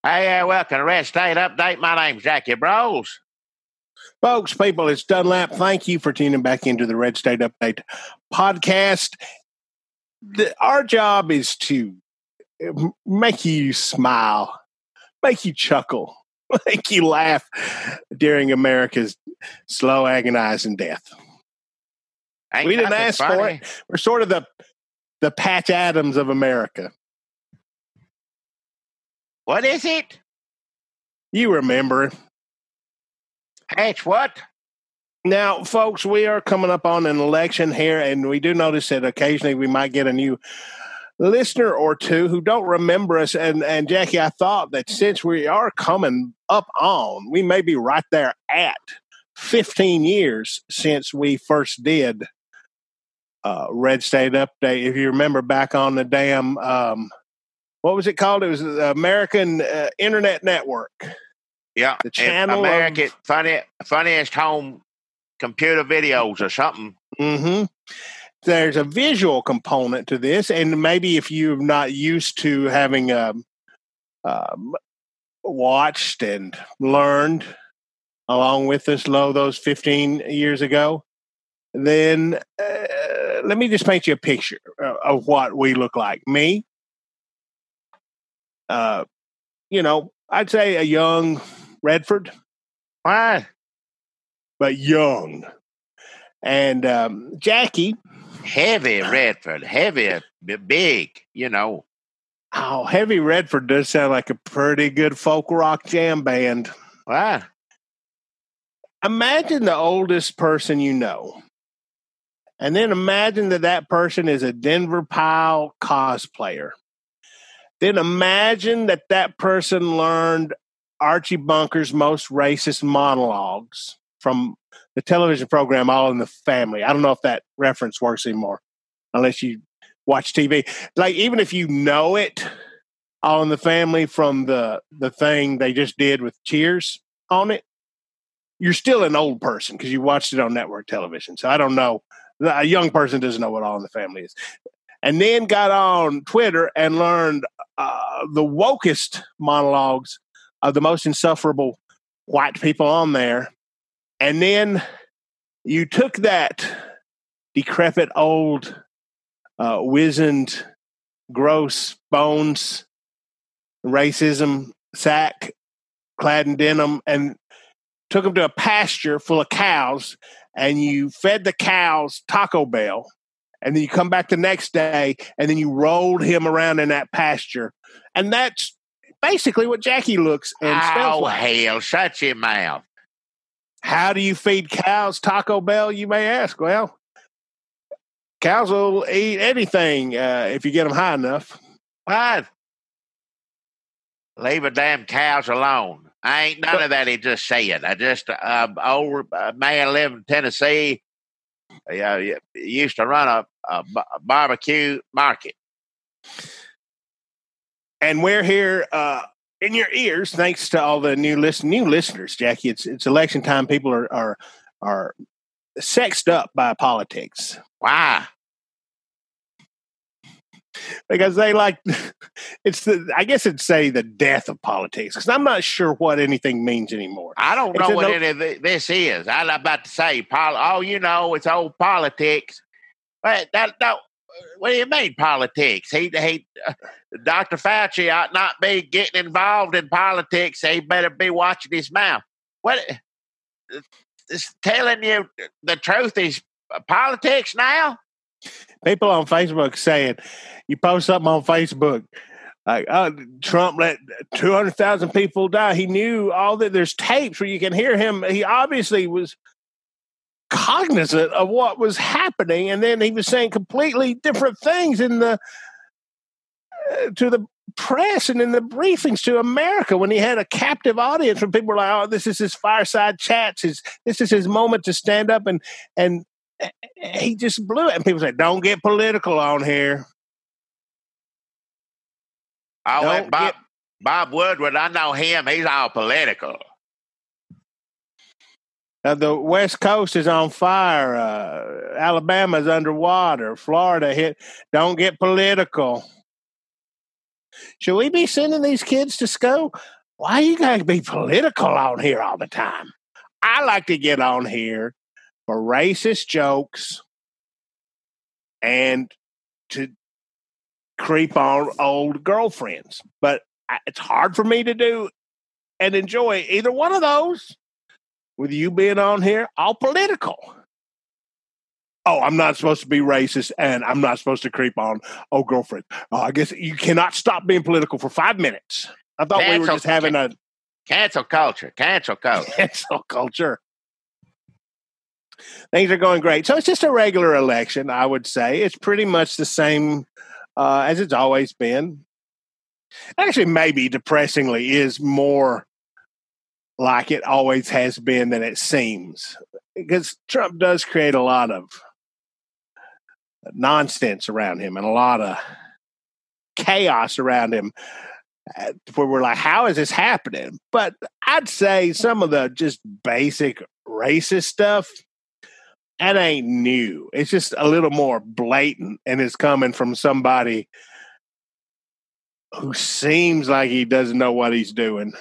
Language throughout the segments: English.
Hey, welcome to Red State Update. My name's Jackie Bros. Folks, people, it's Dunlap. Thank you for tuning back into the Red State Update podcast. Our job is to make you smile, make you chuckle, make you laugh during America's slow, agonizing death. We didn't ask for it. We're sort of the Patch Adams of America. What is it? You remember. Patch what? Now, folks, we are coming up on an election here, and we do notice that occasionally we might get a new listener or two who don't remember us. And Jackie, I thought that since we are coming up on, we may be right there at 15 years since we first did Red State Update. If you remember back on the damn... what was it called? It was the American Internet Network. Yeah, the channel American funniest home computer videos or something. Mm-hmm. There's a visual component to this, and maybe if you're not used to having watched and learned along with us, those 15 years ago, then let me just paint you a picture of what we look like. Me. I'd say a young Redford. What? But young. And Jackie. Heavy Redford. Heavy, big, Oh, Heavy Redford does sound like a pretty good folk rock jam band. What? Imagine the oldest person you know. And then imagine that person is a Denver Pile cosplayer. Then imagine that person learned Archie Bunker's most racist monologues from the television program All in the Family. I don't know if that reference works anymore, unless you watch TV. Like, even if you know it, All in the Family, from the thing they just did with Cheers on it, you're still an old person because you watched it on network television. So I don't know. A young person doesn't know what All in the Family is. And then got on Twitter and learned the wokest monologues of the most insufferable white people on there. And then you took that decrepit, old, wizened, gross bones, racism sack clad in denim, and took him to a pasture full of cows, and you fed the cows Taco Bell. And then you come back the next day, and then you rolled him around in that pasture. And that's basically what Jackie looks and smells like. Oh, hell, shut your mouth. How do you feed cows Taco Bell, you may ask? Well, cows will eat anything if you get them high enough. What? Leave the damn cows alone. I ain't none of that he just said. I just, old man living in Tennessee, used to run a barbecue market. And we're here in your ears, thanks to all the new listeners, Jackie. It's election time. People are sexed up by politics. Why? Because they like I guess it'd say the death of politics. Because I'm not sure what anything means anymore. I don't know what any of this is. I'm about to say, it's old politics. But what do you mean politics? Dr. Fauci ought not be getting involved in politics. He better be watching his mouth. What is telling you the truth is politics now? People on Facebook saying, you post something on Facebook, like, Trump let 200,000 people die. He knew all that. There's tapes where you can hear him. He obviously was cognizant of what was happening, and then he was saying completely different things to the press and in the briefings to America when he had a captive audience. When people were like, "Oh, this is his fireside chats. This is his moment to stand up," and he just blew it. And people say, "Don't get political on here." Bob Woodward, I know him. He's all political. The West Coast is on fire. Alabama's underwater. Florida hit. Don't get political. Should we be sending these kids to school? Why you gotta be political on here all the time? I like to get on here for racist jokes and to creep on old girlfriends. But it's hard for me to do and enjoy either one of those with you being on here all political. Oh, I'm not supposed to be racist and I'm not supposed to creep on old girlfriend. Oh, I guess you cannot stop being political for 5 minutes. I thought we were just having a cancel culture. Cancel culture. Things are going great. So it's just a regular election, I would say. It's pretty much the same as it's always been. Actually, maybe depressingly is more like it always has been than it seems. Because Trump does create a lot of nonsense around him and a lot of chaos around him where we're like, how is this happening? But I'd say some of the just basic racist stuff, that ain't new. It's just a little more blatant and it's coming from somebody who seems like he doesn't know what he's doing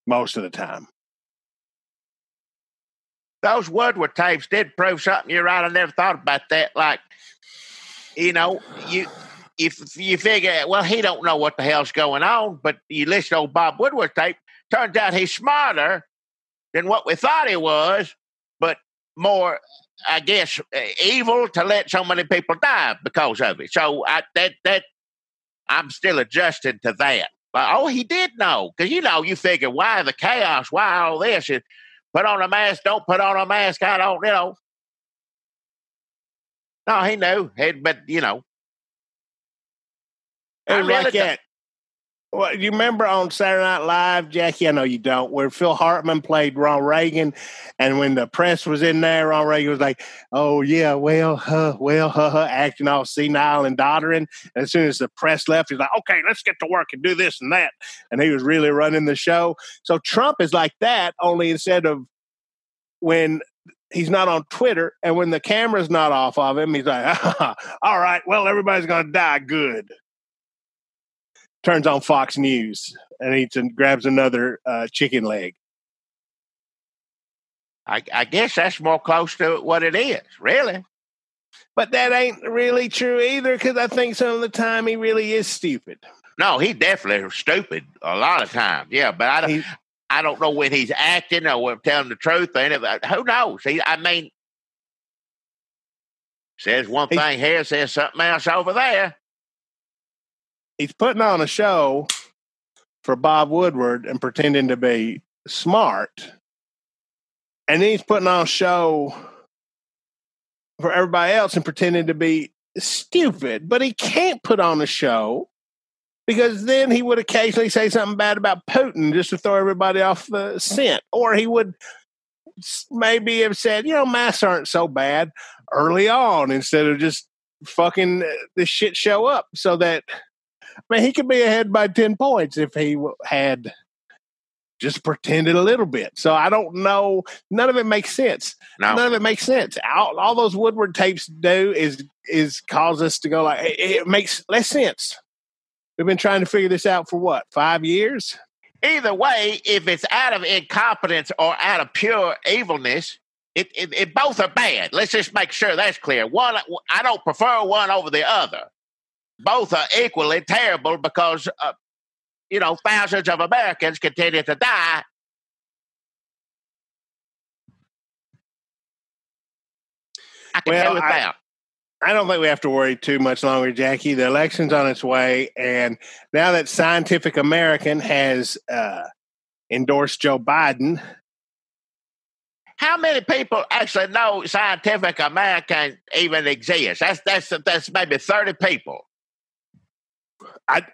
most of the time. Those Woodward tapes did prove something. You're right. I never thought about that. Like, you know, if you figure, well, he don't know what the hell's going on, but you listen to old Bob Woodward tape, turns out he's smarter than what we thought he was, but more, I guess, evil to let so many people die because of it. So I'm still adjusting to that. But, he did know. Because, you figure, why the chaos? Why all this? Put on a mask, don't put on a mask, I don't, No, he knew. But, I really like that. Well, you remember on Saturday Night Live, Jackie? I know you don't, where Phil Hartman played Ronald Reagan, and when the press was in there, Ronald Reagan was like, "Oh yeah, acting all senile and doddering." And as soon as the press left, he's like, "Okay, let's get to work and do this and that." And he was really running the show. So Trump is like that, only instead of when he's not on Twitter and when the camera's not off of him, he's like, "All right, well, everybody's going to die. Good." Turns on Fox News and eats and grabs another chicken leg. I guess that's more close to what it is, really. But that ain't really true either, because I think some of the time he really is stupid. No, he definitely is stupid a lot of times. Yeah, but I don't know when he's acting or when telling the truth. Or anything. Who knows? Says one thing here, says something else over there. He's putting on a show for Bob Woodward and pretending to be smart. And then he's putting on a show for everybody else and pretending to be stupid. But he can't put on a show because then he would occasionally say something bad about Putin just to throw everybody off the scent. Or he would maybe have said, masks aren't so bad early on instead of just fucking this shit show up so that... he could be ahead by 10 points if he had just pretended a little bit. So I don't know. None of it makes sense. No. None of it makes sense. All those Woodward tapes do is cause us to go like, it makes less sense. We've been trying to figure this out for 5 years? Either way, if it's out of incompetence or out of pure evilness, it both are bad. Let's just make sure that's clear. One, I don't prefer one over the other. Both are equally terrible because, thousands of Americans continue to die. I can deal with that. I don't think we have to worry too much longer, Jackie. The election's on its way, and now that Scientific American has endorsed Joe Biden. How many people actually know Scientific American even exists? That's maybe 30 people.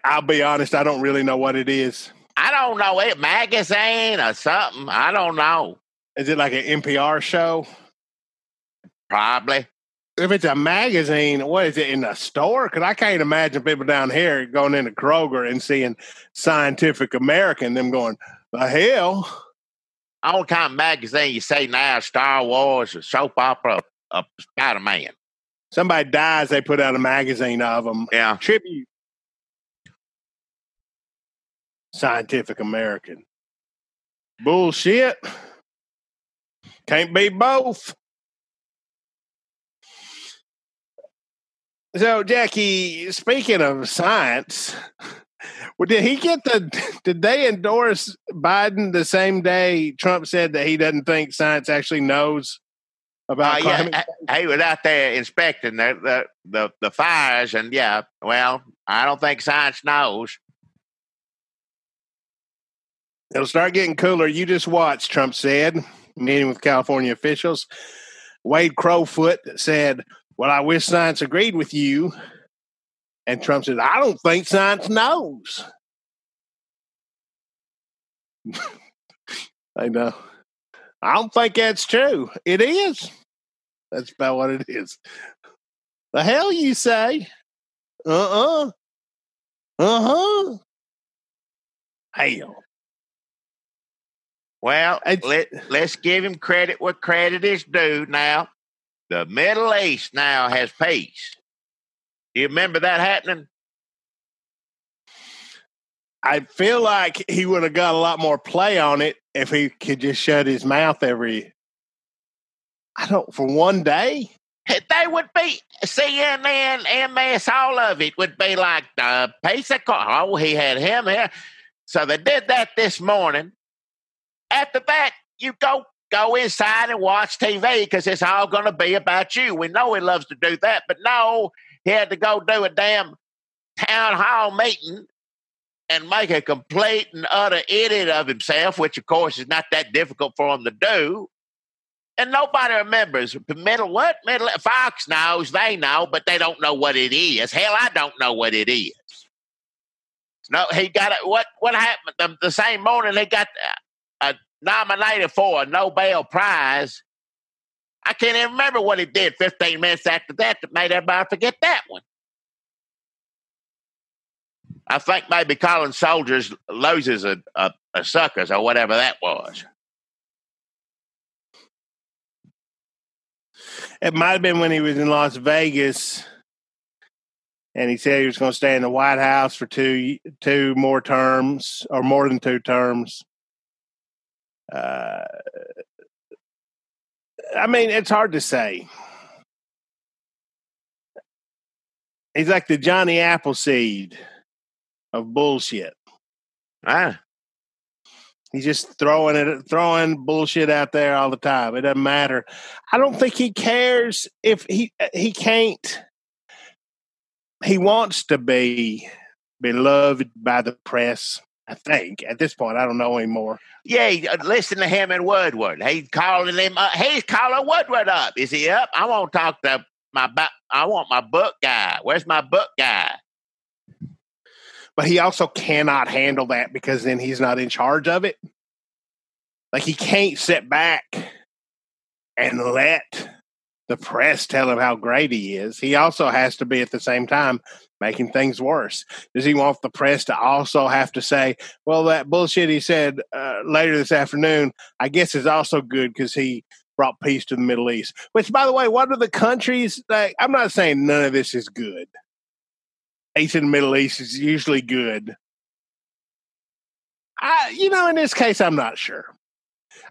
I'll be honest, I don't really know what it is. I don't know it. Magazine or something. I don't know. Is it like an NPR show? Probably. If it's a magazine, what is it, in a store? Because I can't imagine people down here going into Kroger and seeing Scientific American, them going, the hell? All kind of magazine you say now, Star Wars, or soap opera, Spider-Man. Somebody dies, they put out a magazine of them. Yeah. Tribute. Scientific American. Bullshit. Can't be both. So, Jackie, speaking of science, did they endorse Biden the same day Trump said that he doesn't think science actually knows about climate change? He was out there inspecting the fires, and well, I don't think science knows. It'll start getting cooler. You just watch, Trump said, meeting with California officials. Wade Crowfoot said, well, I wish science agreed with you. And Trump said, I don't think science knows. I know. I don't think that's true. It is. That's about what it is. The hell you say? Uh-huh. Hell. Well, let's give him credit where credit is due now. The Middle East now has peace. Do you remember that happening? I feel like he would have got a lot more play on it if he could just shut his mouth for one day. They would be CNN, MS, all of it would be like the piece of car. Oh, he had him here. So they did that this morning. After that, you go inside and watch TV because it's all going to be about you. We know he loves to do that, but no, he had to go do a damn town hall meeting and make a complete and utter idiot of himself, which, of course, is not that difficult for him to do. And nobody remembers. Fox knows, they know, but they don't know what it is. Hell, I don't know what it is. No, he got it. What happened? The same morning, they got nominated for a Nobel Prize. I can't even remember what he did 15 minutes after that made everybody forget that one. I think maybe calling soldiers losers are suckers or whatever that was. It might have been when he was in Las Vegas and he said he was going to stay in the White House for two more terms or more than 2 terms. I mean, it's hard to say. He's like the Johnny Appleseed of bullshit. He's just throwing bullshit out there all the time. It doesn't matter. I don't think he cares if he can't. He wants to be beloved by the press. I think at this point, I don't know anymore. Yeah, listen to him and Woodward. He's calling him up. He's calling Woodward up. Is he up? I want to talk to I want my book guy. Where's my book guy? But he also cannot handle that because then he's not in charge of it. Like he can't sit back and let the press tell him how great he is. He also has to be at the same time making things worse. Does he want the press to also have to say, well, that bullshit he said later this afternoon, I guess is also good because he brought peace to the Middle East. Which, by the way, what are the countries like? I'm not saying none of this is good. Peace in the Middle East is usually good. In this case, I'm not sure.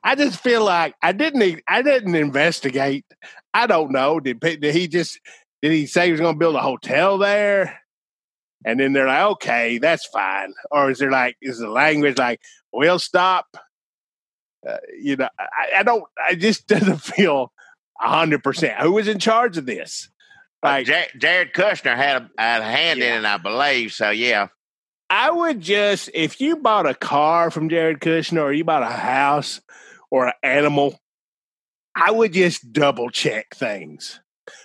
I just feel like I didn't investigate. I don't know. Did he say he was going to build a hotel there? And then they're like, okay, that's fine. Or is the language like, we'll stop? I just doesn't feel 100%. Who was in charge of this? Like Jared Kushner had a hand in it, I believe. So, yeah. I would just, if you bought a car from Jared Kushner or you bought a house or an animal, I would just double check things.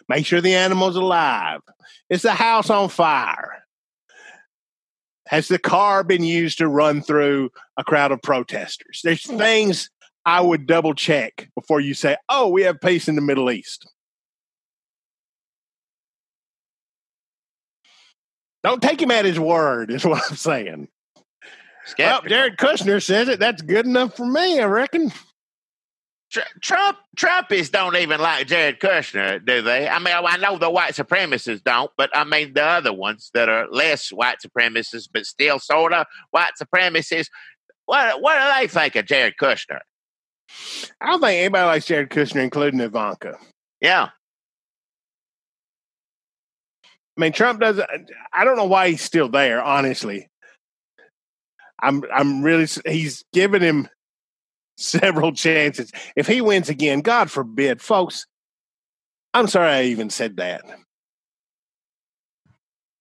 Make sure the animal's alive. Is the house on fire? Has the car been used to run through a crowd of protesters? There's things I would double check before you say, oh, we have peace in the Middle East. Don't take him at his word, is what I'm saying. Skeptical. Well, Jared Kushner says it. That's good enough for me, I reckon. Trumpies don't even like Jared Kushner, do they? I mean, I know the white supremacists don't, but I mean the other ones that are less white supremacists, but still sort of white supremacists. What do they think of Jared Kushner? I don't think anybody likes Jared Kushner, including Ivanka. Yeah. I mean, Trump doesn't. I don't know why he's still there. Honestly, I'm really. He's given him several chances. If he wins again, God forbid, folks. I'm sorry I even said that.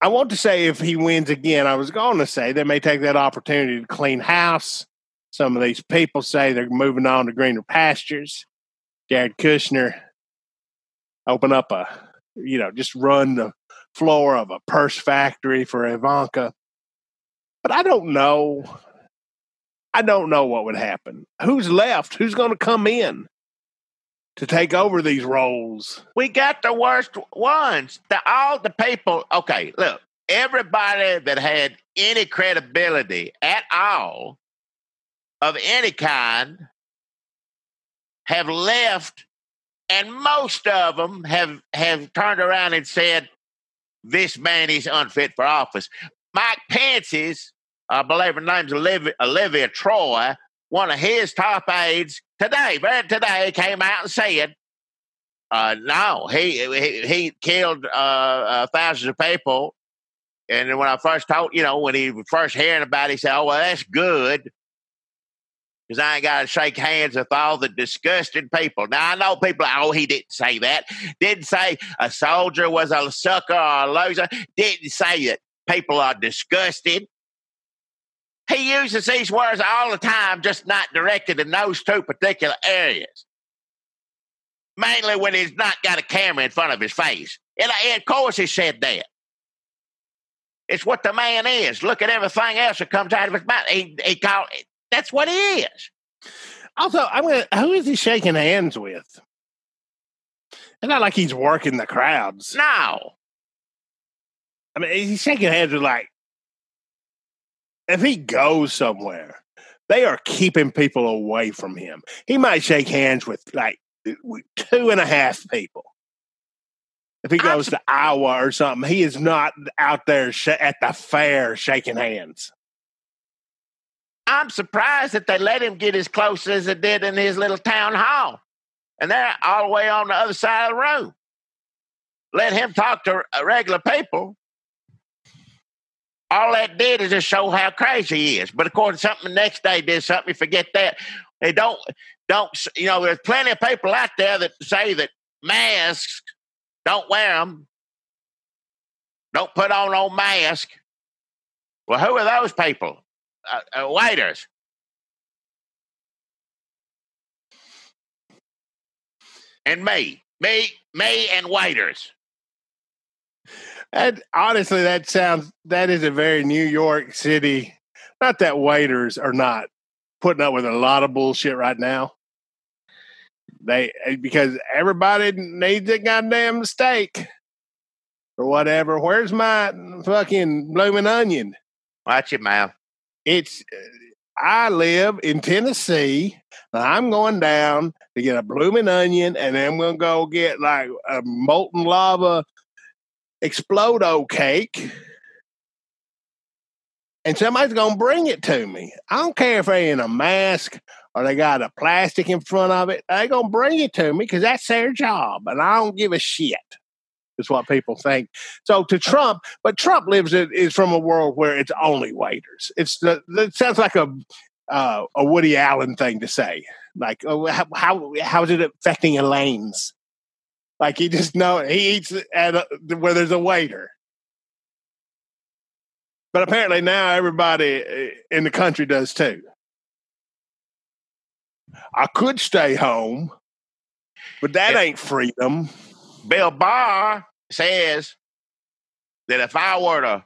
I want to say if he wins again, I was going to say they may take that opportunity to clean house. Some of these people say they're moving on to greener pastures. Jared Kushner open up just run the floor of a purse factory for Ivanka. But I don't know. I don't know what would happen. Who's left? Who's going to come in to take over these roles? We got the worst ones. All the people. Okay, look. Everybody that had any credibility at all of any kind have left, and most of them have turned around and said, this man is unfit for office. Mike Pence's, I believe her name's Olivia Troy, one of his top aides today came out and said, no, he killed thousands of people. And then when I first told, when he was first hearing about it, he said, oh, well, that's good, because I ain't got to shake hands with all the disgusted people. Now, I know people, he didn't say that. Didn't say a soldier was a sucker or a loser. Didn't say that people are disgusted. He uses these words all the time, just not directed in those two particular areas. Mainly when he's not got a camera in front of his face. And of course he said that. It's what the man is. Look at everything else that comes out of his mouth. He called it. That's what he is. Also, who is he shaking hands with? It's not like he's working the crowds. No. I mean, he's shaking hands with, if he goes somewhere, they are keeping people away from him. He might shake hands with 2.5 people. If he goes to Iowa or something, he is not out there at the fair shaking hands. I'm surprised that they let him get as close as it did in his little town hall. And they're all the way on the other side of the room. Let him talk to regular people. All that did is just show how crazy he is. But of course, something the next day did something, you forget that. They don't, there's plenty of people out there that say that masks, don't wear them. Don't put on no mask. Well, who are those people? Waiters. And me and waiters. And honestly, that is a very New York City. Not that waiters are not putting up with a lot of bullshit right now. Because everybody needs a goddamn steak or whatever. Where's my fucking blooming onion? Watch your mouth. I live in Tennessee, and I'm going down to get a blooming onion, and then I'm going to go get a molten lava Explodo cake, and somebody's going to bring it to me. I don't care if they're in a mask or they got a plastic in front of it. They're going to bring it to me because that's their job, and I don't give a shit. Is what people think. So to Trump, but Trump is from a world where it's only waiters. It sounds like a Woody Allen thing to say. Like, how is it affecting Elaine's? Like he eats where there's a waiter. But apparently now everybody in the country does too. I could stay home, but that ain't freedom. Bill Barr says that if I were to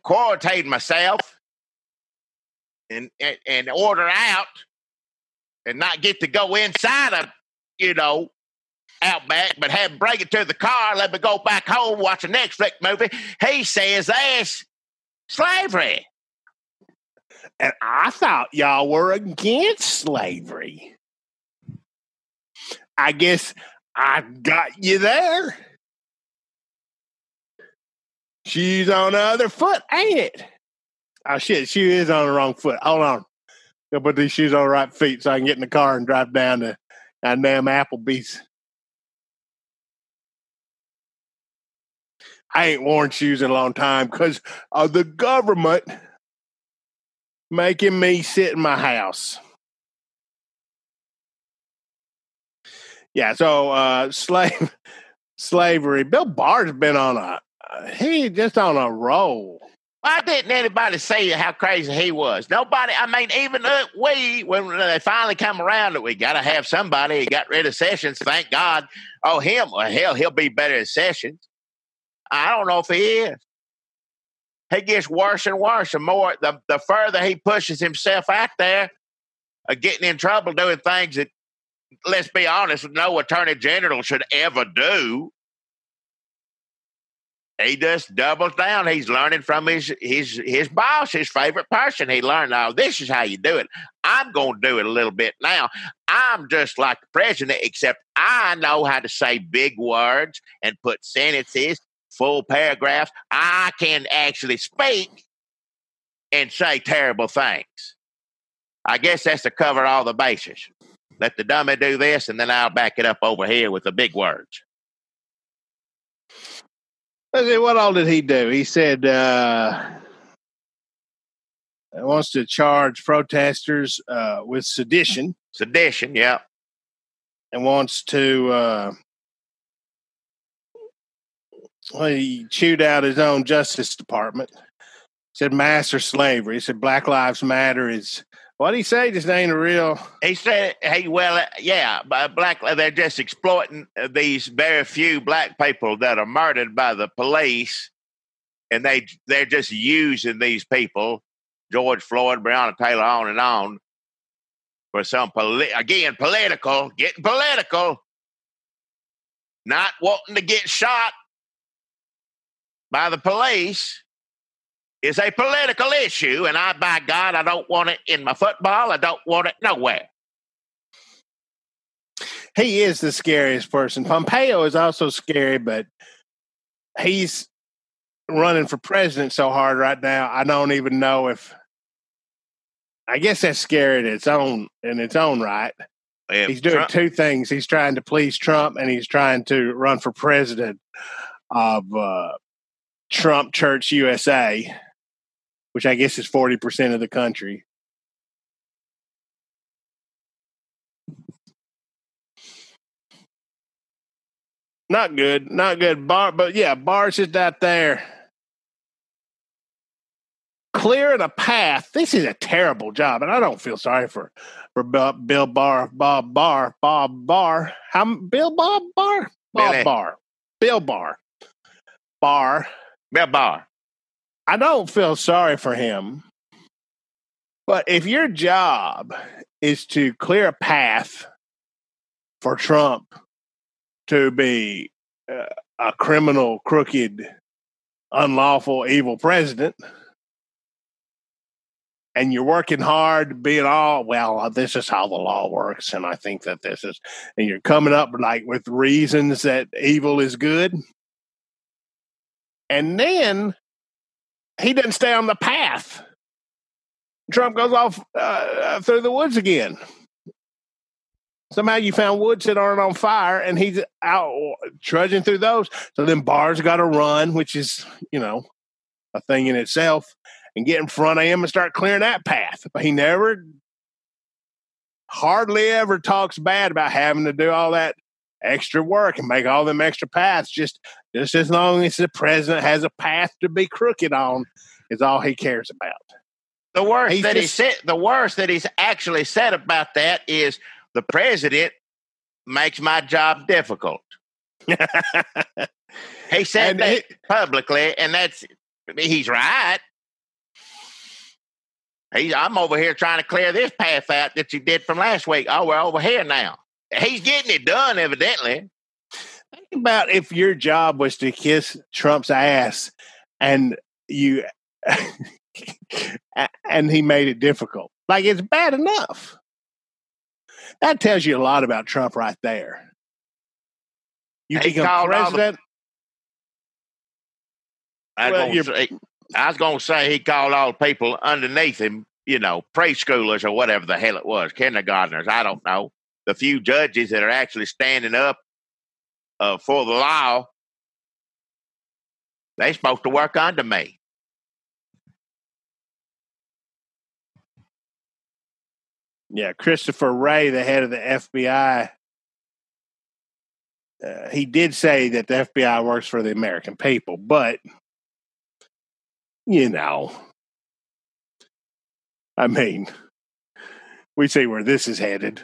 quarantine myself and order out and not get to go inside of, Outback, but bring it to the car, let me go back home, watch a Netflix movie, he says that's slavery. And I thought y'all were against slavery. I guess I got you there. Shoes on the other foot, ain't it? Oh, shit, shoe is on the wrong foot. Hold on. Go put these shoes on the right feet so I can get in the car and drive down to damn Applebee's. I ain't worn shoes in a long time because of the government making me sit in my house. Yeah, so slavery. Bill Barr's been on he just on a roll. Why didn't anybody say how crazy he was? Nobody. I mean, even when they finally come around that we got to have somebody. He got rid of Sessions. Thank God. Oh, him. Well, hell, he'll be better than Sessions. I don't know if he is. He gets worse and worse. The more, the further he pushes himself out there, getting in trouble, doing things that, let's be honest, no attorney general should ever do. He just doubles down. He's learning from his boss, his favorite person. He learned, now this is how you do it. I'm going to do it a little bit now. I'm just like the president, except I know how to say big words and put sentences, full paragraphs. I can actually speak and say terrible things. I guess that's to cover all the bases. Let the dummy do this, and then I'll back it up over here with the big words. What all did he do? He said he wants to charge protesters with sedition. Sedition, yeah. And wants to he chewed out his own Justice Department. He said master slavery. He said Black Lives Matter is, what did he say? Just ain't a real. He said, hey, well, yeah, they're just exploiting these very few black people that are murdered by the police, and they're just using these people, George Floyd, Breonna Taylor, on and on, for some getting political, not wanting to get shot by the police is a political issue, and by God, I don't want it in my football. I don't want it nowhere. He is the scariest person. Pompeo is also scary, but he's running for president so hard right now. I don't even know if. I guess that's scary in its own right. Yeah, he's doing Trump. Two things. He's trying to please Trump, and he's trying to run for president of Trump Church USA, which I guess is 40% of the country. Not good. Barr, but yeah, Barr's just out there clearing a path. This is a terrible job, and I don't feel sorry for Bill Barr. Bob Barr. Bill Barr. I don't feel sorry for him. But if your job is to clear a path for Trump to be a criminal, crooked, unlawful, evil president, and you're working hard, being this is how the law works, and I think that this is, and you're coming up with reasons that evil is good, and then he doesn't stay on the path. Trump goes off through the woods again. Somehow you found woods that aren't on fire, and he's out trudging through those. So then Barr's got to run, which is, a thing in itself, and get in front of him and start clearing that path. But he hardly ever talks bad about having to do all that extra work and make all them extra paths. Just as long as the president has a path to be crooked on is all he cares about. The worst that he's actually said about that is the president makes my job difficult. He said that publicly, and he's right. I'm over here trying to clear this path out that you did from last week. Oh, we're over here now. He's getting it done, evidently. Think about if your job was to kiss Trump's ass and you and he made it difficult. It's bad enough. That tells you a lot about Trump right there. You He become called all president. I was going to say he called all the people underneath him, preschoolers or whatever the hell it was, kindergartners. I don't know. The few judges that are actually standing up for the law, they're supposed to work under me. Yeah, Christopher Wray, the head of the FBI, he did say that the FBI works for the American people, but, I mean, we see where this is headed.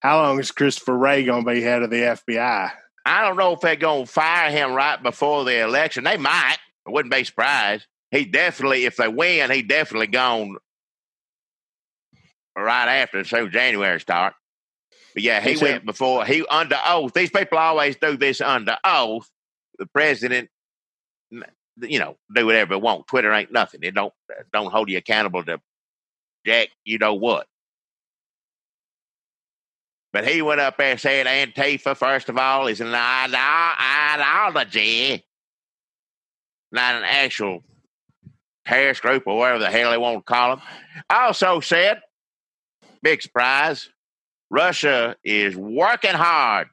How long is Christopher Wray going to be head of the FBI? I don't know if they're going to fire him right before the election. They might. I wouldn't be surprised. He definitely, if they win, he definitely gone right after, so January start. But yeah, he went before, he under oath. These people always do this under oath. The president, do whatever they want. Twitter ain't nothing. It don't hold you accountable to jack, what. But he went up there and said Antifa, first of all, is an ideology, not an actual terrorist group or whatever the hell they want to call them. Also said, big surprise, Russia is working hard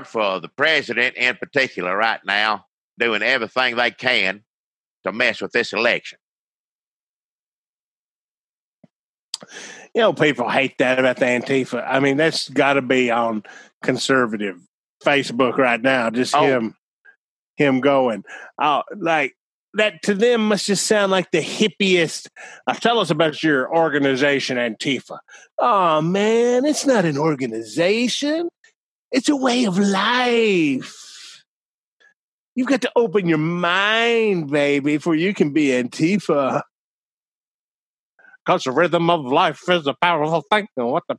for the president in particular right now, doing everything they can to mess with this election. People hate that about the Antifa. I mean, that's got to be on conservative Facebook right now. Just him going. Like that to them must just sound like the hippiest. Tell us about your organization, Antifa. Oh man, it's not an organization. It's a way of life. You've got to open your mind, baby, before you can be Antifa. Because the rhythm of life is a powerful thing. What the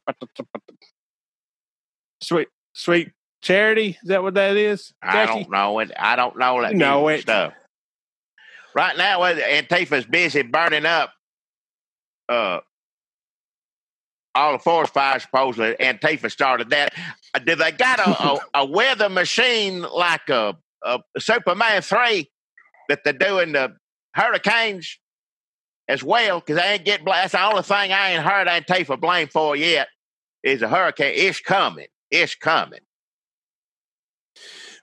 sweet charity? Is that what that is? I don't know it. I don't know that stuff. Right now, Antifa's busy burning up all the forest fires. Supposedly, Antifa started that. Did they got a weather machine like a Superman 3 that they're doing the hurricanes as well? Because they ain't get blamed. That's the only thing I ain't heard Antifa blamed for yet is a hurricane. It's coming. It's coming.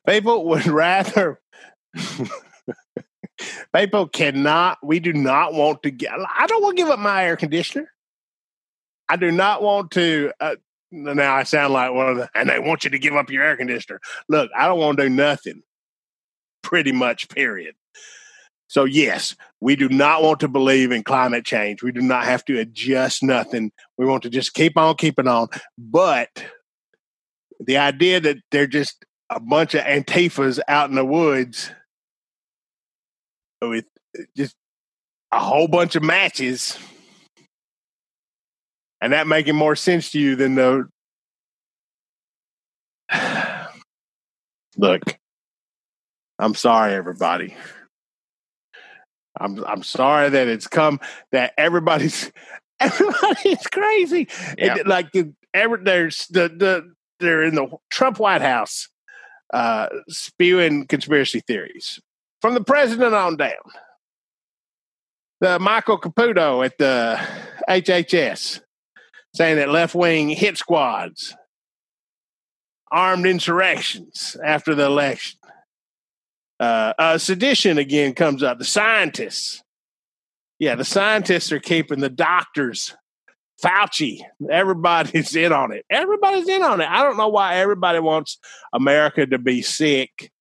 People would rather. People cannot. We do not want to get. I don't want to give up my air conditioner. I do not want to. Now I sound like one of the. And they want you to give up your air conditioner. Look, I don't want to do nothing. Pretty much. Period. So, yes, we do not want to believe in climate change. We do not have to adjust nothing. We want to just keep on keeping on. But the idea that they're just a bunch of Antifas out in the woods with just a whole bunch of matches, and that making more sense to you than the... Look, I'm sorry, everybody. I'm sorry that it's come that everybody's crazy. Yep. Like there's they're in the Trump White House spewing conspiracy theories from the president on down. The Michael Caputo at the HHS saying that left-wing hit squads armed insurrections after the election. Sedition again comes up. The scientists. Yeah, the scientists are keeping the doctors. Fauci. Everybody's in on it. Everybody's in on it. I don't know why everybody wants America to be sick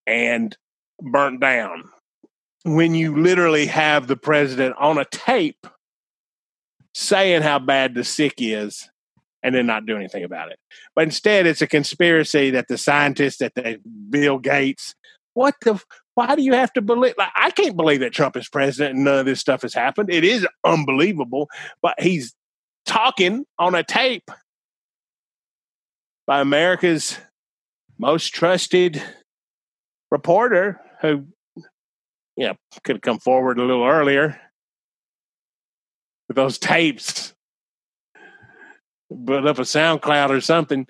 and burnt down when you literally have the president on a tape saying how bad the sick is and then not do anything about it. But instead, it's a conspiracy that the scientists, that the Bill Gates, why do you have to believe? Like, I can't believe that Trump is president and none of this stuff has happened. It is unbelievable, but he's talking on a tape by America's most trusted reporter who, could have come forward a little earlier. with those tapes. Put up a SoundCloud or something.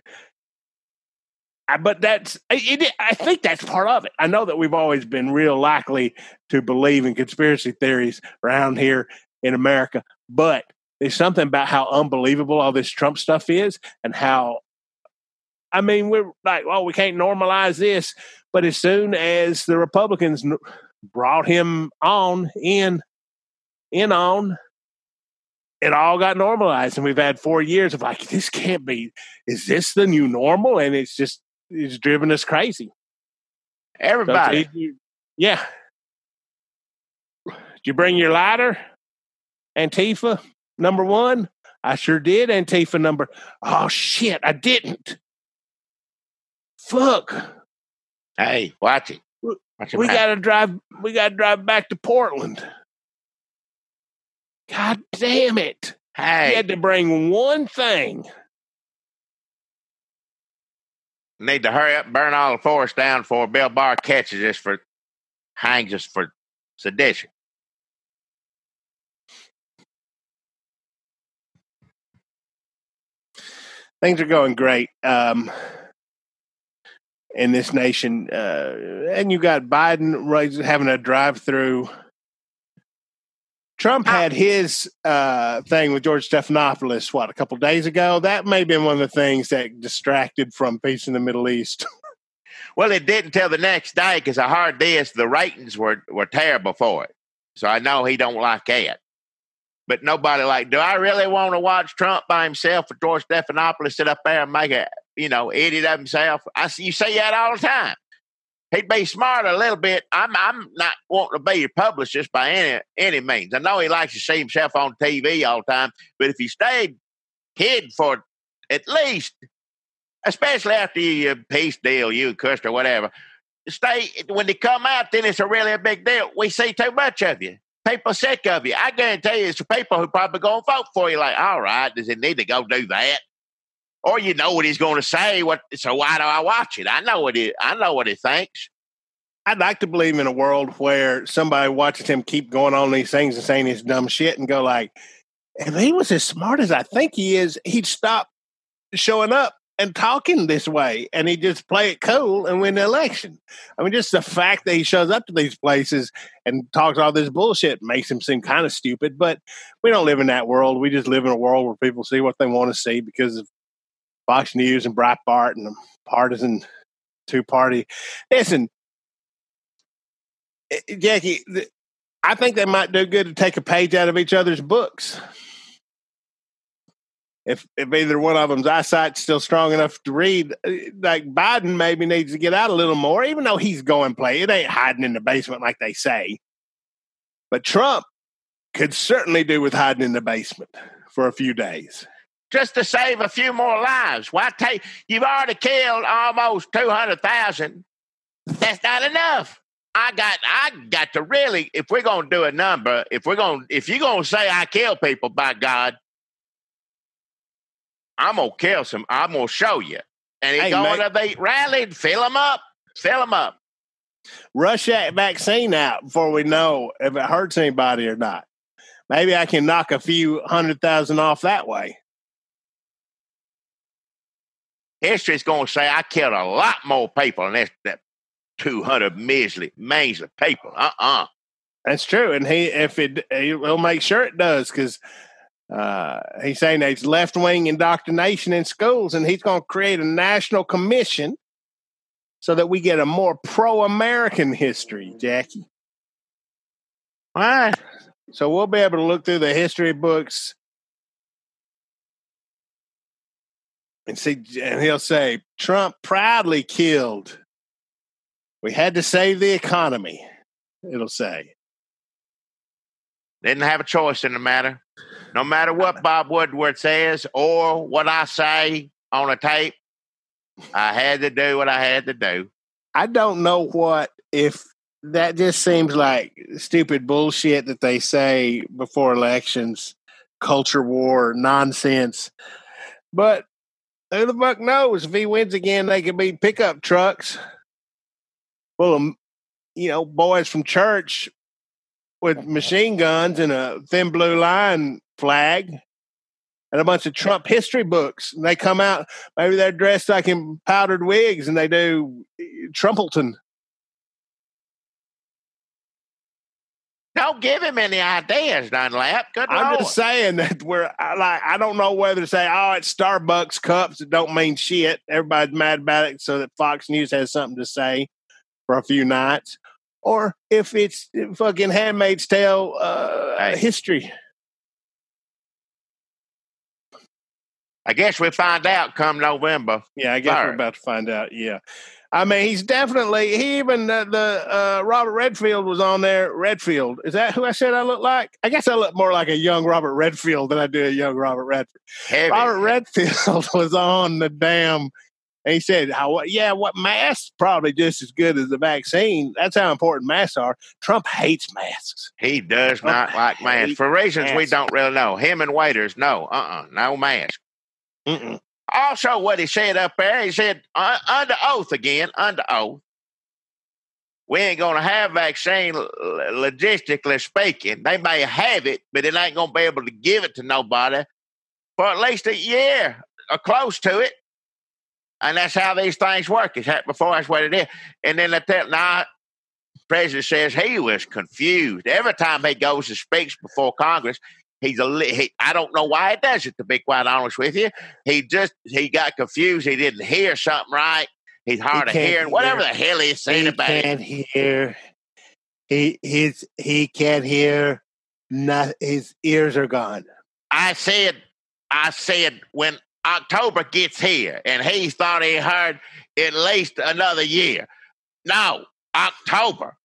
But I think that's part of it. I know that we've always been real likely to believe in conspiracy theories around here in America, but there's something about how unbelievable all this Trump stuff is, and how, I mean, we're like, oh, we can't normalize this. But as soon as the Republicans brought him on, it all got normalized. And we've had 4 years of like, this can't be, is this the new normal? And it's driven us crazy. Everybody. So yeah. Did you bring your lighter? Antifa number 1? I sure did. Antifa number. Oh shit, I didn't. Fuck. Hey, watch it. We gotta drive back to Portland. God damn it. Hey. You had to bring one thing. Need to hurry up and burn all the forest down before Bill Barr catches us hangs us for sedition. Things are going great in this nation. And you got Biden having a drive-through. Trump had his thing with George Stephanopoulos, a couple days ago? That may have been one of the things that distracted from peace in the Middle East. Well, it didn't till the next day, because I heard the ratings were terrible for it. So I know he don't like that. But nobody do I really want to watch Trump by himself or George Stephanopoulos sit up there and make a, idiot of himself? You say that all the time. He'd be smart a little bit. I'm not wanting to be a publicist by any means. I know he likes to see himself on TV all the time, but if he stayed hid for at least, especially after your peace deal, you and Custer or whatever, when they come out, then it's a big deal. We see too much of you. People sick of you. I guarantee you, it's the people who probably going to vote for you. Like, all right, does he need to go do that? Or you know what he's going to say. So why do I watch it? I know what he thinks. I'd like to believe in a world where somebody watches him keep going on these things and saying his dumb shit and go like, if he was as smart as I think he is, he'd stop showing up and talking this way, and he'd just play it cool and win the election. I mean, just the fact that he shows up to these places and talks all this bullshit makes him seem kind of stupid, but we don't live in that world. We just live in a world where people see what they want to see because of Fox News and Breitbart and the partisan two-party. Listen, Jackie, I think they might do good to take a page out of each other's books. If either one of them's eyesight's still strong enough to read, like Biden maybe needs to get out a little more, even though he's going play. It ain't hiding in the basement like they say. But Trump could certainly do with hiding in the basement for a few days. Just to save a few more lives. You've already killed almost 200,000. That's not enough. I got to really, if we're going to do a number, if you're going to say I kill people, by God, I'm going to kill some. I'm going to show you. And he's going to be rallied. Fill them up. Rush that vaccine out before we know if it hurts anybody or not. Maybe I can knock a few 100,000 off that way. History's going to say I killed a lot more people than that 200 measly people. That's true. And he'll make sure it does, because he's saying there's left-wing indoctrination in schools, and he's going to create a national commission so that we get a more pro-American history, Jackie. All right. So we'll be able to look through the history books and see, and he'll say, Trump proudly killed. We had to save the economy, it'll say. Didn't have a choice in the matter. No matter what Bob Woodward says or what I say on a tape, I had to do what I had to do. I don't know if that just seems like stupid bullshit that they say before elections, culture war, nonsense. But who the fuck knows? If he wins again, they could be pickup trucks full of, boys from church with machine guns and a thin blue line flag and a bunch of Trump history books. And they come out, maybe they're dressed like in powdered wigs and they do Trumpleton. Don't give him any ideas, Dunlap. Good I'm Lord. just saying that I don't know whether to say, oh, it's Starbucks cups. It don't mean shit. Everybody's mad about it so that Fox News has something to say for a few nights. Or if it's fucking Handmaid's Tale history. I guess we'll find out come November. Yeah, I guess we're about to find out. Yeah. I mean, he's definitely, the Robert Redfield was on there. Redfield. Is that who I said I look like? I guess I look more like a young Robert Redfield than I do a young Robert Redfield. Heavy. Robert Redfield was on the damn, and he said, what masks probably just as good as the vaccine. That's how important masks are. Trump hates masks. He does not like masks. For reasons we don't really know. Him and waiters, no mask. Mm-mm. Also, what he said up there, he said, under oath, we ain't going to have vaccine, logistically speaking. They may have it, but it ain't going to be able to give it to nobody for at least a year or close to it. And that's how these things work. It's happened before, that's what it is. And then the president says he was confused. Every time he goes and speaks before Congress, I don't know why he does it, to be quite honest with you. He got confused. He didn't hear something right. He's hard of hearing. Whatever the hell he's saying about it. He can't hear. He can't hear. His ears are gone. I said when October gets here, and he thought he heard at least another year. No, October.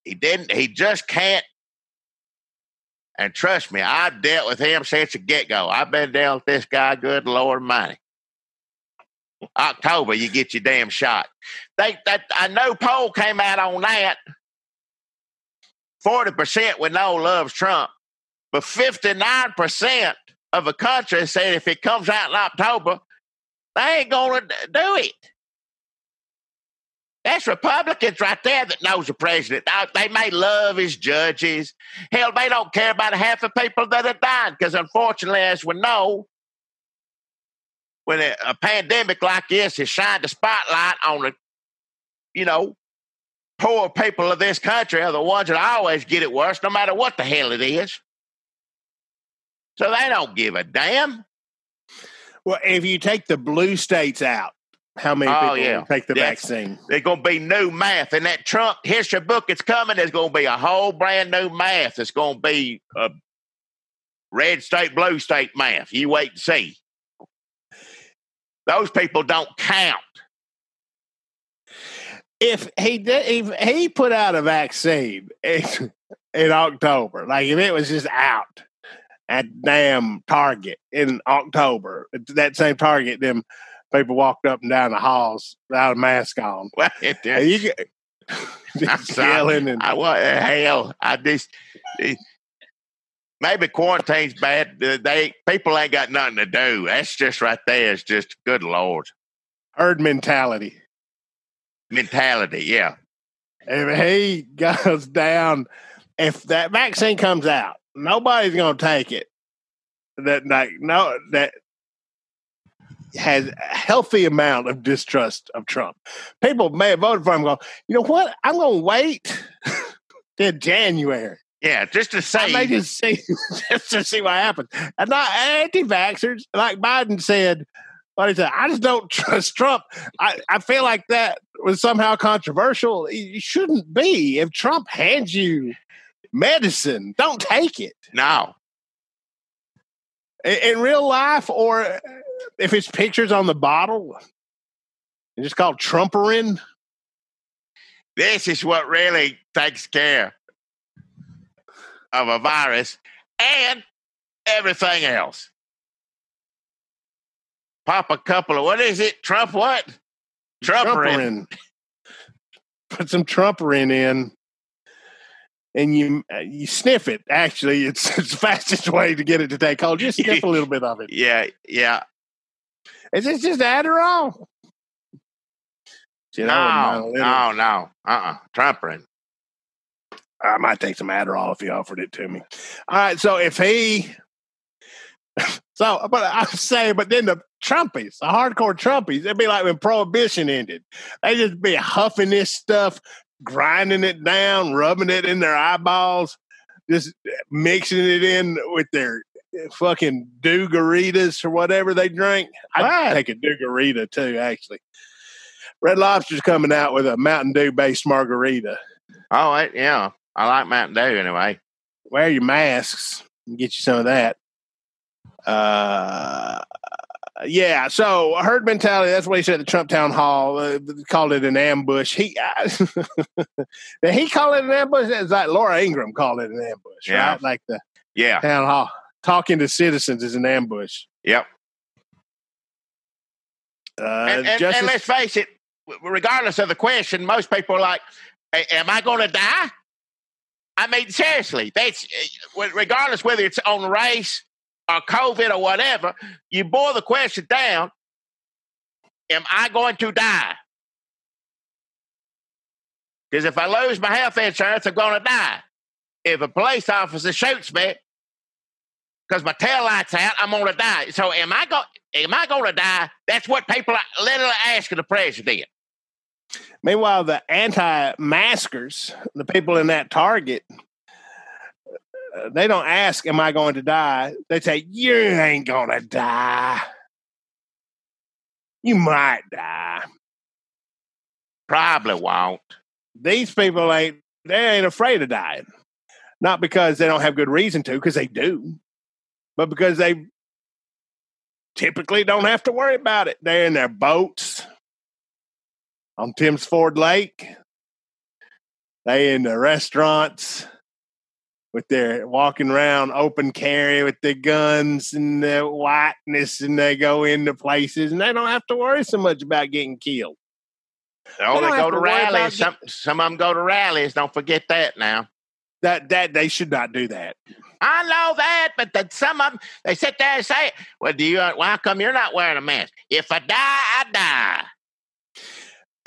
He didn't. He just can't. And trust me, I've dealt with him since the get-go. I've been dealing with this guy, good Lord Almighty. October, you get your damn shot. A new poll came out on that. 40% we know loves Trump, but 59% of the country said if it comes out in October, they ain't going to do it. That's Republicans right there that knows the president. They may love his judges. Hell, they don't care about half the people that have died because, unfortunately, as we know, when a pandemic like this has shined the spotlight on the, poor people of this country are the ones that always get it worse, no matter what the hell it is. So they don't give a damn. Well, if you take the blue states out, how many people will take the vaccine? There's going to be new math. In that Trump history book that's coming, there's going to be a whole brand new math. It's going to be red state, blue state math. You wait and see. Those people don't count. If he put out a vaccine in October, like if it was just out at damn Target in October, that same Target, them people walked up and down the halls without a mask on. Well, just yelling and what the hell? Maybe quarantine's bad. People ain't got nothing to do. That's just right there. It's just good Lord. Herd mentality. Yeah. If he goes down, if that vaccine comes out, nobody's going to take it. That has a healthy amount of distrust of Trump. People may have voted for him. Go, you know what? I'm going to wait till January. Yeah, just to see. I may just to see what happens. And not anti-vaxxers, like Biden said. What he said, I just don't trust Trump. I feel like that was somehow controversial. It shouldn't be. If Trump hands you medicine, don't take it. No. In real life, or if it's pictures on the bottle, it's just called Trumperin. This is what really takes care of a virus and everything else. Pop a couple of, what is it? Trump what? Trumperin. Put some Trumperin in, and you sniff it. Actually, it's the fastest way to get it to take hold. Just sniff a little bit of it. Yeah. Is this just Adderall? No. Trumperin. I might take some Adderall if he offered it to me. All right, so if he So, but I'm saying, but then the Trumpies, the hardcore Trumpies, it'd be like when Prohibition ended. They just be huffing this stuff, grinding it down, rubbing it in their eyeballs, just mixing it in with their fucking Dugaritas or whatever they drink. I'd take a Dugarita too, actually. Red Lobster's coming out with a Mountain Dew-based margarita. Oh, yeah. I like Mountain Dew anyway. Wear your masks and get you some of that. Yeah, so herd mentality, that's what he said at the Trump town hall. Called it an ambush. He called it an ambush? It's like Laura Ingraham called it an ambush, right? Like the town hall. Talking to citizens is an ambush. Yep. And let's face it, regardless of the question, most people are like, am I going to die? I mean, seriously, that's regardless whether it's on race or COVID or whatever, you boil the question down, am I going to die? Because if I lose my health insurance, I'm going to die. If a police officer shoots me because my tail light's out, I'm going to die. So am I going to die? That's what people are literally asking the president. Meanwhile, the anti-maskers, the people in that Target, they don't ask, am I going to die? They say, you ain't going to die. You might die. Probably won't. These people ain't afraid of dying. Not because they don't have good reason to, because they do, but because they typically don't have to worry about it. They're in their boats on Timbs Ford Lake. They in the restaurants with their walking around open carry with their guns and their whiteness, and they go into places and they don't have to worry so much about getting killed. Oh, they go to rallies. Some of them go to rallies. Don't forget that now. That they should not do that. I know that, but some of them, they sit there and say, well, how come you're not wearing a mask? If I die, I die.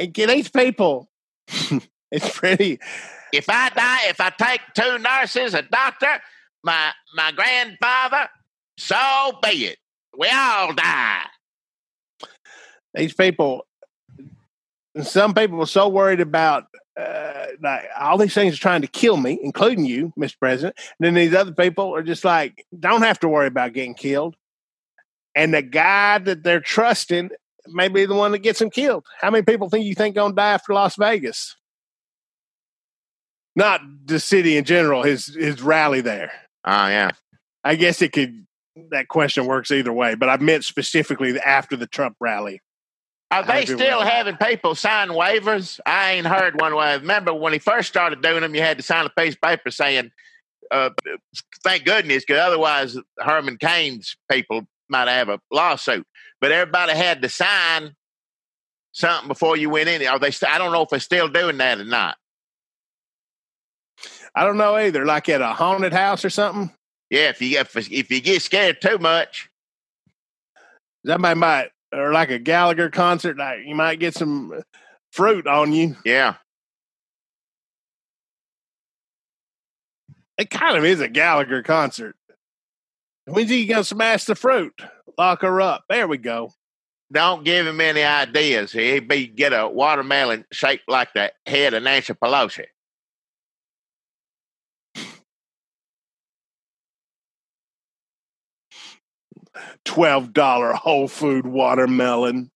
And get these people, it's pretty. If I die, if I take 2 nurses, a doctor, my grandfather, so be it. We all die. These people, some people are so worried about like all these things are trying to kill me, including you, Mr. President. And then these other people are just like, don't have to worry about getting killed. And the guy that they're trusting may be the one that gets them killed. How many people think going to die after Las Vegas? Not the city in general, his rally there. Oh, yeah. I guess that question works either way, but I meant specifically after the Trump rally. Are they still having people sign waivers? I ain't heard one. I remember when he first started doing them, you had to sign a piece of paper saying, thank goodness, because otherwise Herman Cain's people might have a lawsuit. But everybody had to sign something before you went in. I don't know if they're still doing that or not. I don't know either. Like at a haunted house or something? Yeah, if you get scared too much. Somebody might, or like a Gallagher concert, like you might get some fruit on you. Yeah. It kind of is a Gallagher concert. When's he going to smash the fruit? Lock her up. There we go. Don't give him any ideas. He'd get a watermelon shaped like the head of Nancy Pelosi. $12 Whole Food watermelon.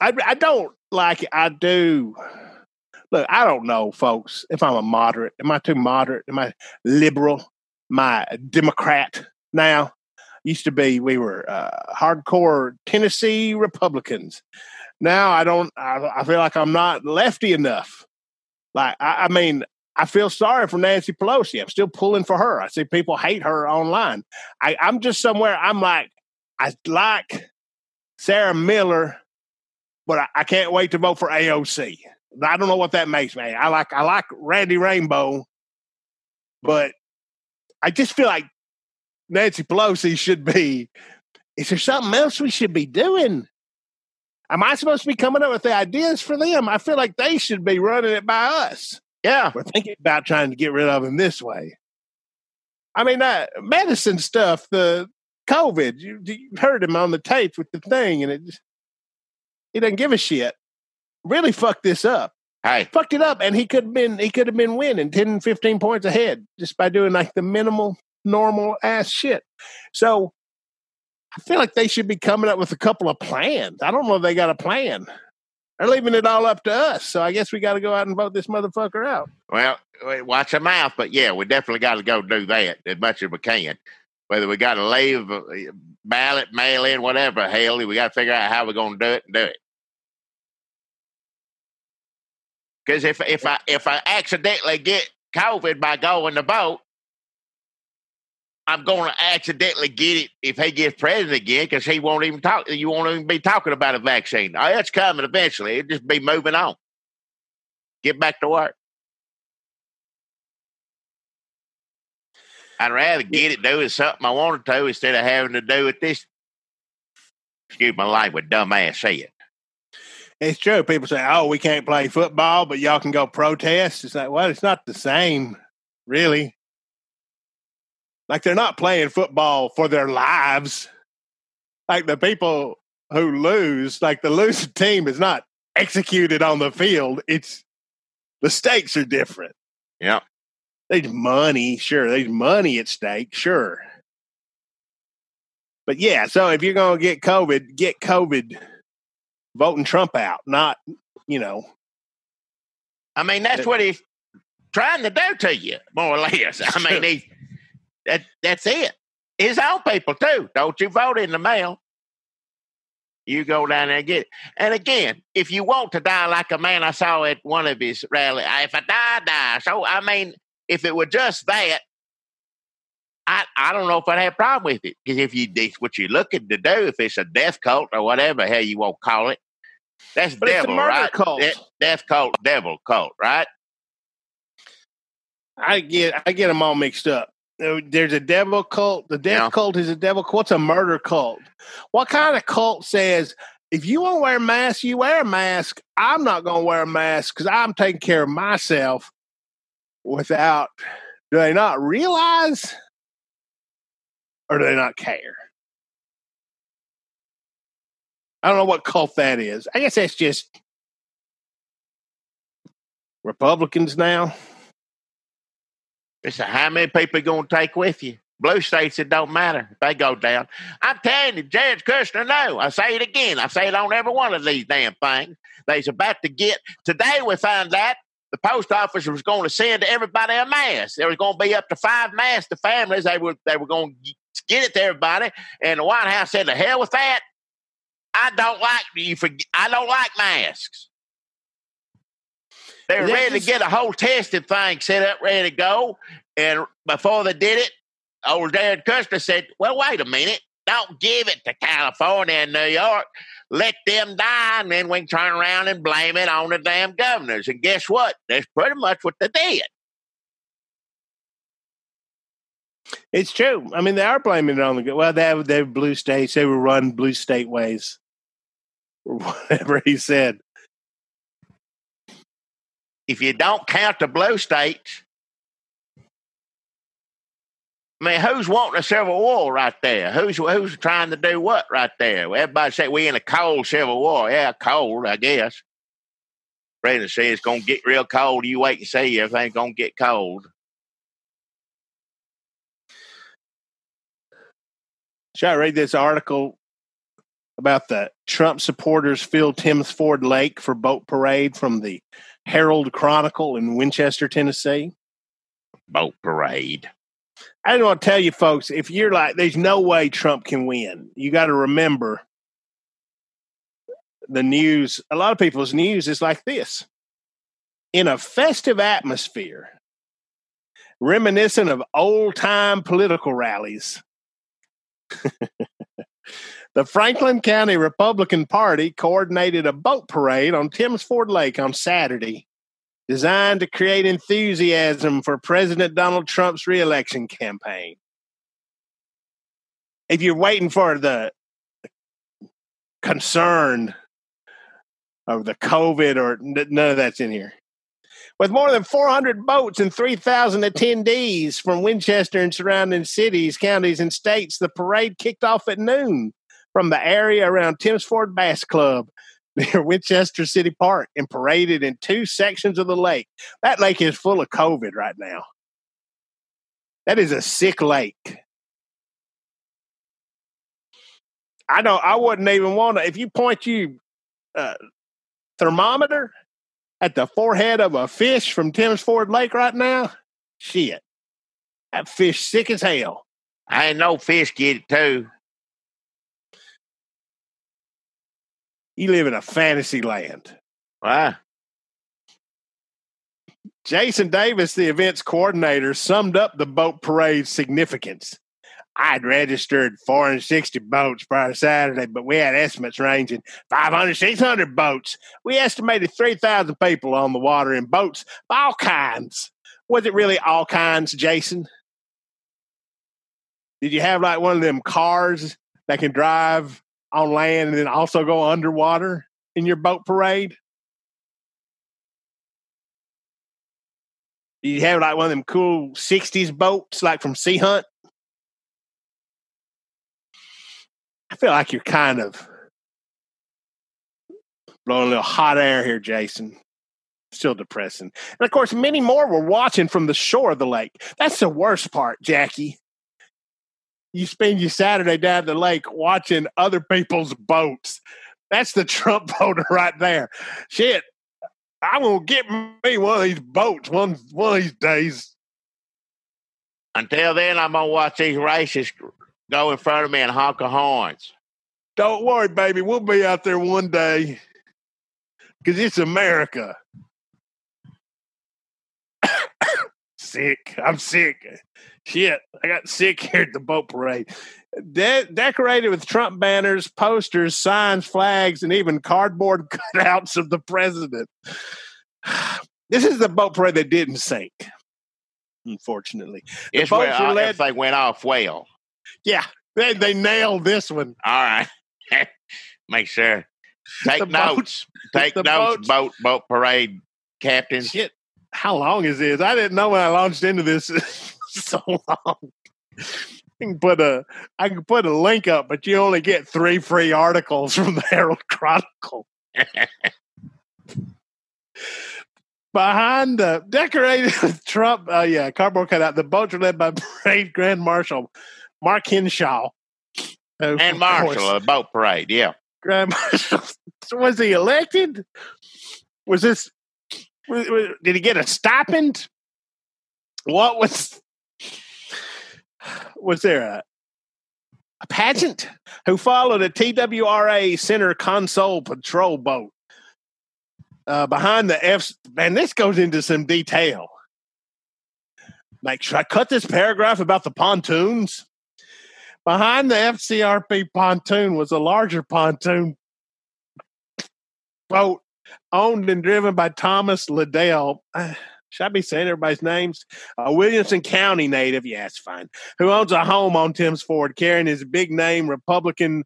I don't like it. I do. Look, I don't know, folks, if I'm a moderate. Am I too moderate? Am I liberal? Am I a Democrat now? Used to be, we were hardcore Tennessee Republicans. Now I feel like I'm not lefty enough. Like, I mean, I feel sorry for Nancy Pelosi. I'm still pulling for her. I see people hate her online. I'm just somewhere, I'm like, I like Sarah Miller, but I can't wait to vote for AOC. I don't know what that makes me. I like Randy Rainbow, but I just feel like Nancy Pelosi should be. Is there something else we should be doing? Am I supposed to be coming up with the ideas for them? I feel like they should be running it by us. Yeah. We're thinking about trying to get rid of him this way. I mean, medicine stuff, the COVID, you heard him on the tape with the thing, and he doesn't give a shit. Really fucked this up. Hey. Fucked it up, and he could have been winning 10, 15 points ahead just by doing like the minimal, normal ass shit. So I feel like they should be coming up with a couple of plans. I don't know if they got a plan. They're leaving it all up to us. So I guess we got to go out and vote this motherfucker out. Well, watch our mouth, but yeah, we definitely got to go do that as much as we can. Whether we got to leave ballot, mail in, whatever, hell, we got to figure out how we're going to do it and do it. Because if I accidentally get COVID by going to vote, I'm going to accidentally get it if he gets president again, because he won't even talk. You won't even be talking about a vaccine. Oh, it's coming eventually. It'll just be moving on. Get back to work. I'd rather get it doing something I wanted to instead of having to do with this. Excuse my language, dumbass shit. It's true. People say, "Oh, we can't play football, but y'all can go protest." It's like, well, it's not the same, really. Like, they're not playing football for their lives. Like, the people who lose, like the losing team is not executed on the field. It's the stakes are different. Yeah. There's money, sure. There's money at stake, sure. But yeah, so if you're going to get COVID voting Trump out, not, I mean, that's what he's trying to do to you, more or less. I mean, that's it. His own people, too. Don't you vote in the mail. You go down there and get it. And again, if you want to die like a man I saw at one of his rallies, if I die, die. So, I mean, if it were just that, I don't know if I'd have a problem with it. Because if what you're looking to do, if it's a death cult or whatever hell you won't call it, that's but devil, it's a murder right? Cult. Death cult, devil cult, right? I get them all mixed up. There's a devil cult. The death cult is a devil cult. What's a murder cult? What kind of cult says, if you want to wear a mask, you wear a mask. I'm not going to wear a mask because I'm taking care of myself without... Do they not realize? Or do they not care? I don't know what cult that is. I guess that's just Republicans now. It's how many people are going to take with you? Blue states, it don't matter if they go down. I'm telling you, Jared Kushner, no. I say it again. I say it on every one of these damn things. They's about to get... Today we found out the post office was going to send everybody a mask. There was going to be up to 5 masks to families. They were going to get it to everybody. And the White House said, "The hell with that. I don't like masks." They were ready to get a whole testing thing set up, ready to go. And before they did it, old Jared Kushner said, "Well, wait a minute. Don't give it to California and New York. Let them die, and then we can turn around and blame it on the damn governors." And guess what? That's pretty much what they did. It's true. I mean, they are blaming it on the... Well, they have blue states. They were run blue state ways. Or whatever he said. If you don't count the blue states, I mean, who's wanting a civil war right there? Who's trying to do what right there? Well, everybody say we in a cold civil war. Yeah, cold, I guess. President says it's going to get real cold. You wait and see. Everything's going to get cold. Should I read this article about the Trump supporters filled Timbs Ford Lake for boat parade from the Herald Chronicle in Winchester, Tennessee? Boat parade. I just want to tell you folks, if you're like, there's no way Trump can win, you got to remember the news. A lot of people's news is like this. In a festive atmosphere, reminiscent of old-time political rallies, the Franklin County Republican Party coordinated a boat parade on Timbs Ford Lake on Saturday, designed to create enthusiasm for President Donald Trump's reelection campaign. If you're waiting for the concern of the COVID, or none of that's in here. With more than 400 boats and 3,000 attendees from Winchester and surrounding cities, counties, and states, the parade kicked off at noon from the area around Timbs Ford Bass Club near Winchester City Park and paraded in two sections of the lake. That lake is full of COVID right now. That is a sick lake. I know I wouldn't even want to, if you point your thermometer at the forehead of a fish from Timbs Ford Lake right now, shit. That fish sick as hell. I ain't no fish get it too. You live in a fantasy land. Wow. Jason Davis, the event's coordinator, summed up the boat parade's significance. I'd registered 460 boats prior to Saturday, but we had estimates ranging 500, 600 boats. We estimated 3,000 people on the water in boats of all kinds. Was it really all kinds, Jason? Did you have like one of them cars that can drive on land and then also go underwater in your boat parade? Did you have like one of them cool 60s boats like from Sea Hunt? I feel like you're kind of blowing a little hot air here, Jason. Still depressing. And, of course, many more were watching from the shore of the lake. That's the worst part, Jackie. You spend your Saturday down at the lake watching other people's boats. That's the Trump voter right there. Shit, I'm going to get me one of these boats one of these days. Until then, I'm going to watch these racists go in front of me and honk the horns. Don't worry, baby. We'll be out there one day because it's America. Sick. I'm sick. Shit. I got sick here at the boat parade. Decorated with Trump banners, posters, signs, flags, and even cardboard cutouts of the president. This is the boat parade that didn't sink, unfortunately. It's where everything went off well. Yeah, they nailed this one. All right. Make sure. Take notes. Take notes, boat parade captains. Shit. How long is this? I didn't know when I launched into this. So long. I can put a link up, but you only get 3 free articles from the Herald Chronicle. Behind the decorated with Trump, cardboard cutout. The boats are led by Parade Grand Marshal Mark Henshaw. And Marshal of the boat parade, yeah. Grand Marshal. So was he elected? Did he get a stipend? What was there a pageant? Who followed a TWRA Center console patrol boat behind the F? Man, this goes into some detail. Like, should I cut this paragraph about the pontoons? Behind the FCRP pontoon was a larger pontoon boat owned and driven by Thomas Liddell. Should I be saying everybody's names? A Williamson County native, yeah, it's fine, who owns a home on Timbs Ford, carrying big name Republican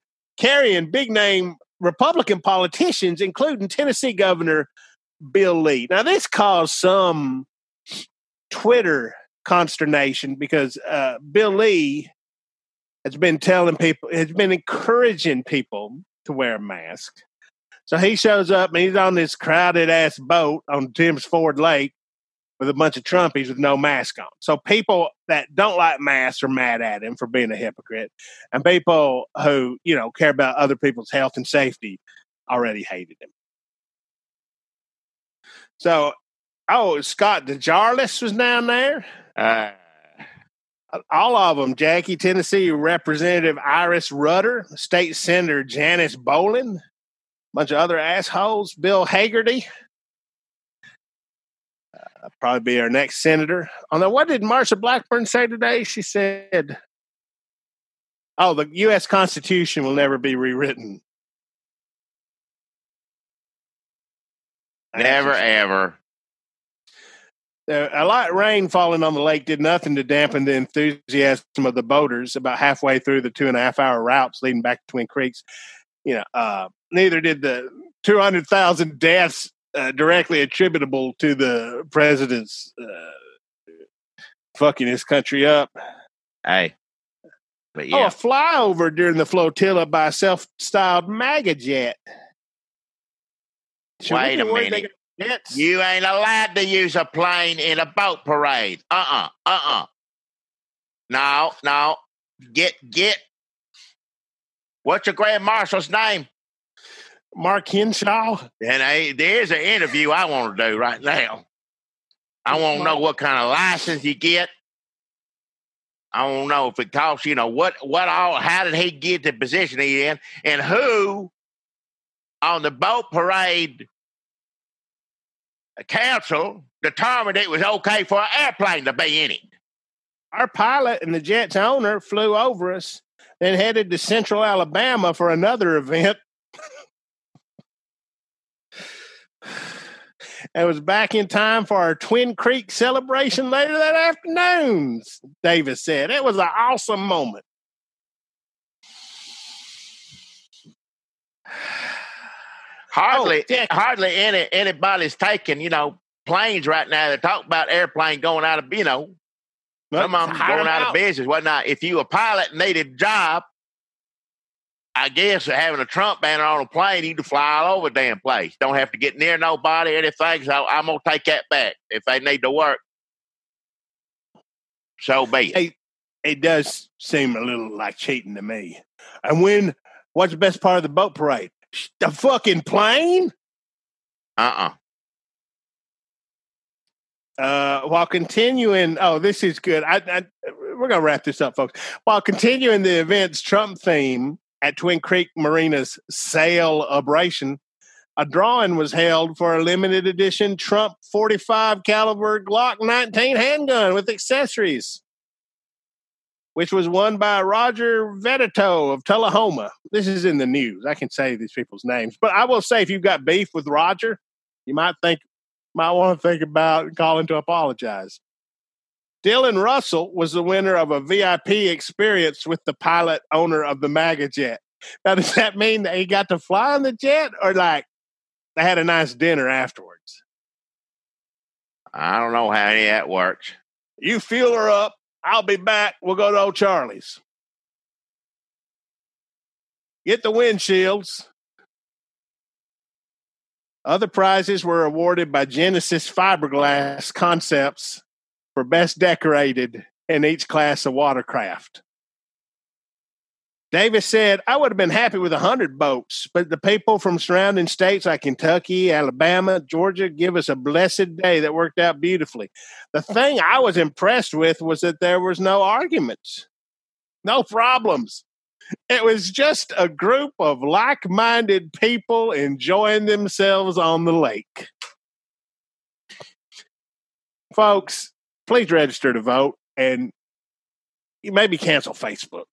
politicians, including Tennessee Governor Bill Lee. Now, this caused some Twitter consternation because Bill Lee has been encouraging people to wear a mask. So he shows up and he's on this crowded ass boat on Timbs Ford Lake with a bunch of Trumpies with no mask on. So people that don't like masks are mad at him for being a hypocrite. And people who, care about other people's health and safety already hated him. So, Scott DeJarlis was down there. All of them. Jackie, Tennessee Representative Iris Rutter, State Senator Janice Bolin, a bunch of other assholes, Bill Hagerty. Probably be our next senator. Although, what did Marsha Blackburn say today? She said, the U.S. Constitution will never be rewritten. Never, ever. A light rain falling on the lake did nothing to dampen the enthusiasm of the boaters about halfway through the 2.5-hour routes leading back to Twin Creeks. Neither did the 200,000 deaths directly attributable to the president's fucking his country up. Hey. But yeah. Oh, a flyover during the flotilla by a self-styled MAGA jet. Wait a minute. You ain't allowed to use a plane in a boat parade. No. Get. What's your Grand Marshal's name? Mark Henshaw. And there's an interview I want to do right now. I want to know what kind of license you get. I want to know if it costs, how did he get the position he's in, and who on the boat parade council determined it was okay for an airplane to be in it. Our pilot and the jet's owner flew over us, then headed to Central Alabama for another event. And was back in time for our Twin Creek celebration later that afternoon, Davis said. It was an awesome moment. Hardly anybody's taking, planes right now. They talk about airplane going out of, some of them going out of business, whatnot. If you a pilot and needed a job, I guess having a Trump banner on a plane, you can fly all over the damn place. Don't have to get near nobody or anything. So I'm going to take that back. If they need to work, so be it. It does seem a little like cheating to me. And what's the best part of the boat parade? The fucking plane? While continuing, this is good. We're going to wrap this up, folks. While continuing the event's Trump theme at Twin Creek Marina's celebration, a drawing was held for a limited edition Trump 45 caliber Glock 19 handgun with accessories, which was won by Roger Vedito of Tullahoma. This is in the news. I can say these people's names, but I will say if you've got beef with Roger, you might want to think about calling to apologize. Dylan Russell was the winner of a VIP experience with the pilot owner of the MAGA jet. Now, does that mean that he got to fly on the jet, or like they had a nice dinner afterwards? I don't know how any of that works. You fuel her up. I'll be back. We'll go to old Charlie's. Get the windshields. Other prizes were awarded by Genesis Fiberglass Concepts for best decorated in each class of watercraft. Davis said, I would have been happy with 100 boats, but the people from surrounding states like Kentucky, Alabama, Georgia give us a blessed day that worked out beautifully. The thing I was impressed with was that there was no arguments, no problems. It was just a group of like-minded people enjoying themselves on the lake. Folks, please register to vote and maybe cancel Facebook.